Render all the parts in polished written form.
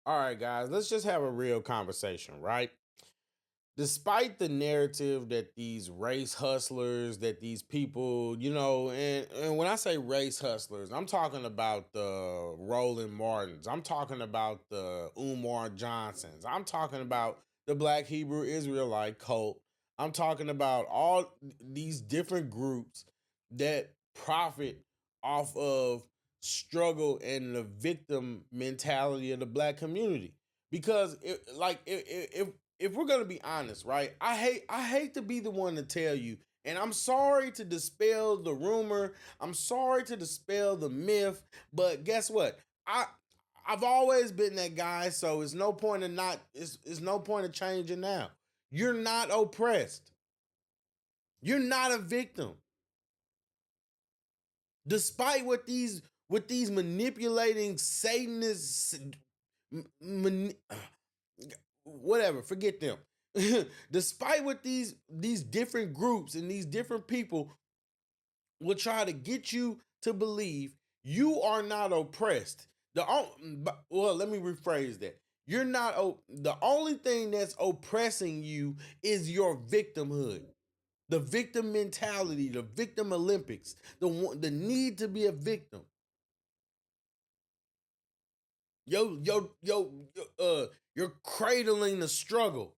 All right, guys, let's just have a real conversation, right? Despite the narrative that these race hustlers, that these people, and when I say race hustlers, I'm talking about the Roland Martins, I'm talking about the Umar Johnsons, I'm talking about the Black Hebrew Israelite cult, I'm talking about all these different groups that profit off of struggle and the victim mentality of the black community. Because if we're gonna be honest, right? I hate to be the one to tell you, and I'm sorry to dispel the rumor. I'm sorry to dispel the myth, but guess what? I've always been that guy, so it's no point in not it's no point of changing now. You're not oppressed. You're not a victim. Despite what these manipulating Satanists mani- whatever, forget them. Despite what these different groups and these different people will try to get you to believe, you are not oppressed. Well, let me rephrase that. You're not the only thing that's oppressing you is your victimhood. The victim mentality, the victim Olympics, the need to be a victim. You're cradling the struggle.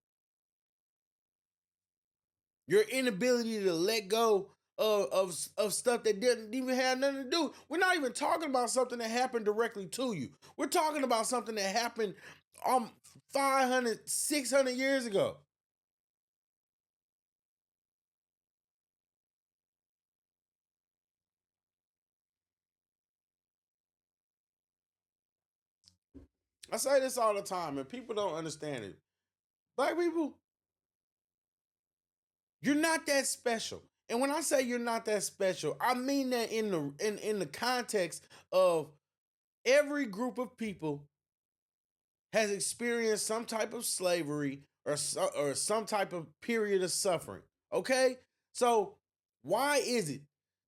Your inability to let go of stuff that didn't even have nothing to do. We're not even talking about something that happened directly to you. We're talking about something that happened 500, 600 years ago. I say this all the time, and people don't understand it. Black people, you're not that special. And when I say you're not that special, I mean that in the context of every group of people has experienced some type of slavery or some type of period of suffering. Okay? So, why is it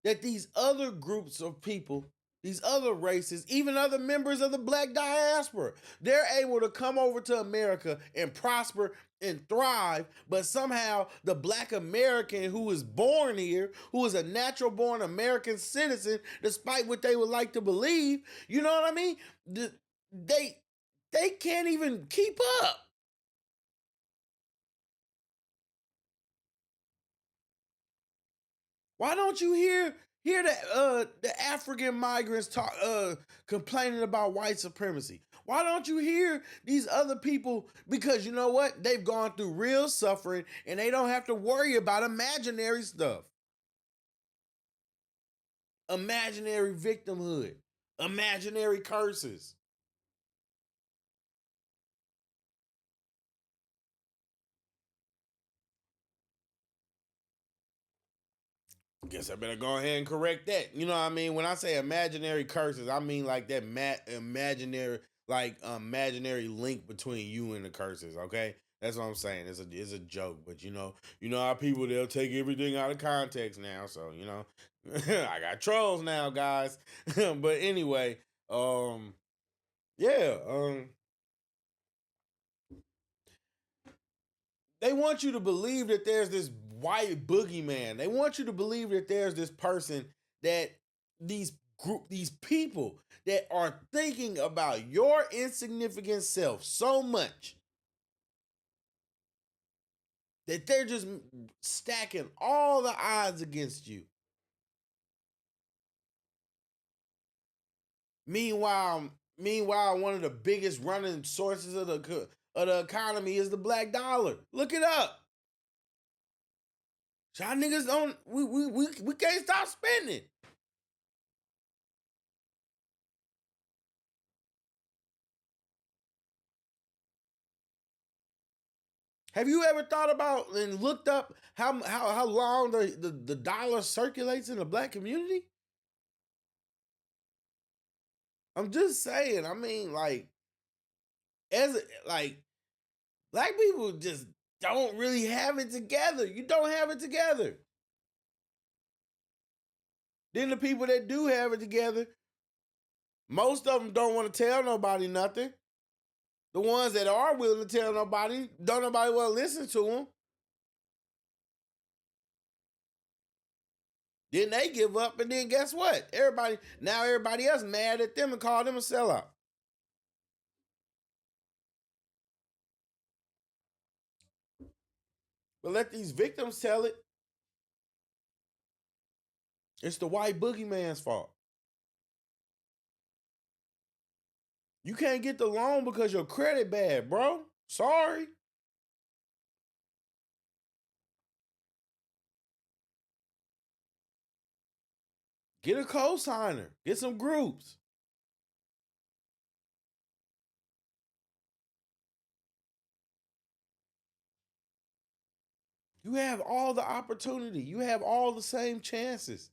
that these other groups of people, these other races, even other members of the black diaspora, they're able to come over to America and prosper and thrive, but somehow the black American who is born here, who is a natural born American citizen, despite what they would like to believe, you know what I mean? They they can't even keep up. Why don't you hear the African migrants talk complaining about white supremacy? Why don't you hear these other people? Because you know what? They've gone through real suffering and they don't have to worry about imaginary stuff. Imaginary victimhood, imaginary curses. Guess I better go ahead and correct that. You know what I mean? When I say imaginary curses, I mean like that imaginary link between you and the curses. Okay, that's what I'm saying. It's a joke, but you know how people they'll take everything out of context now. So I got trolls now, guys. But anyway, yeah, they want you to believe that there's this white boogeyman. They want you to believe that there's this person that these people that are thinking about your insignificant self so much that they're just stacking all the odds against you. Meanwhile, one of the biggest running sources of the economy is the black dollar. Look it up. Y'all niggas don't we can't stop spending. Have you ever thought about and looked up how long the dollar circulates in the black community? I'm just saying. I mean, as like black people just don't really have it together. You don't have it together. Then the people that do have it together, most of them don't want to tell nobody nothing. The ones that are willing to tell nobody, don't nobody want to listen to them. Then they give up, and then guess what? Everybody else mad at them and call them a sellout. But let these victims tell it. It's the white boogeyman's fault. You can't get the loan because your credit bad, bro. Sorry. Get a co-signer. Get some groups. You have all the opportunity. You have all the same chances.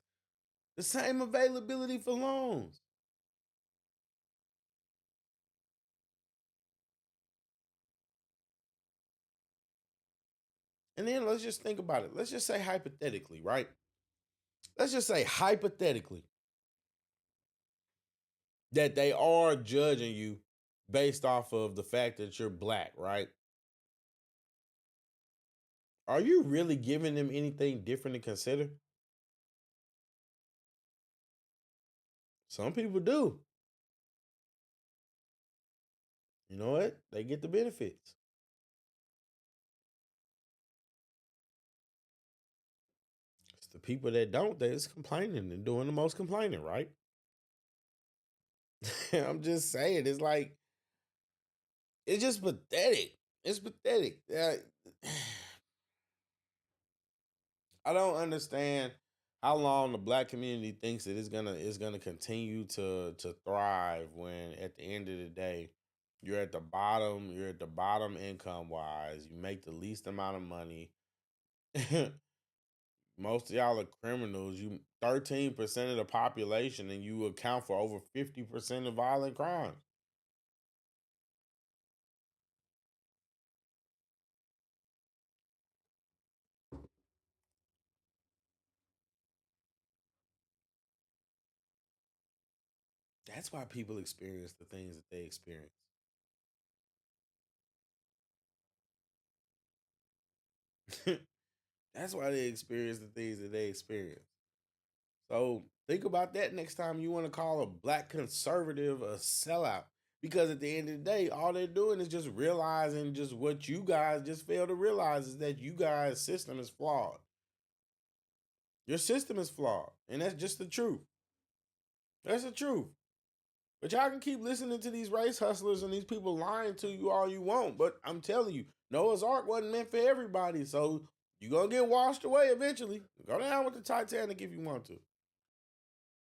The same availability for loans. And then let's just think about it. Let's just say hypothetically, right? Let's just say hypothetically that they are judging you based off of the fact that you're black, right? Are you really giving them anything different to consider? Some people do. You know what? They get the benefits. It's the people that don't that is complaining and doing the most complaining, right? I'm just saying, it's like, it's just pathetic. It's pathetic. I don't understand how long the black community thinks that it's gonna continue to thrive when at the end of the day you're at the bottom income wise, you make the least amount of money. Most of y'all are criminals. You 13% of the population and you account for over 50% of violent crimes. That's why people experience the things that they experience. That's why they experience the things that they experience. So think about that next time you want to call a black conservative a sellout. Because at the end of the day, all they're doing is just realizing just what you guys just fail to realize is that you guys' system is flawed. Your system is flawed. And that's just the truth. That's the truth. But y'all can keep listening to these race hustlers and these people lying to you all you want. But I'm telling you, Noah's Ark wasn't meant for everybody. So you're going to get washed away eventually. Go down with the Titanic if you want to.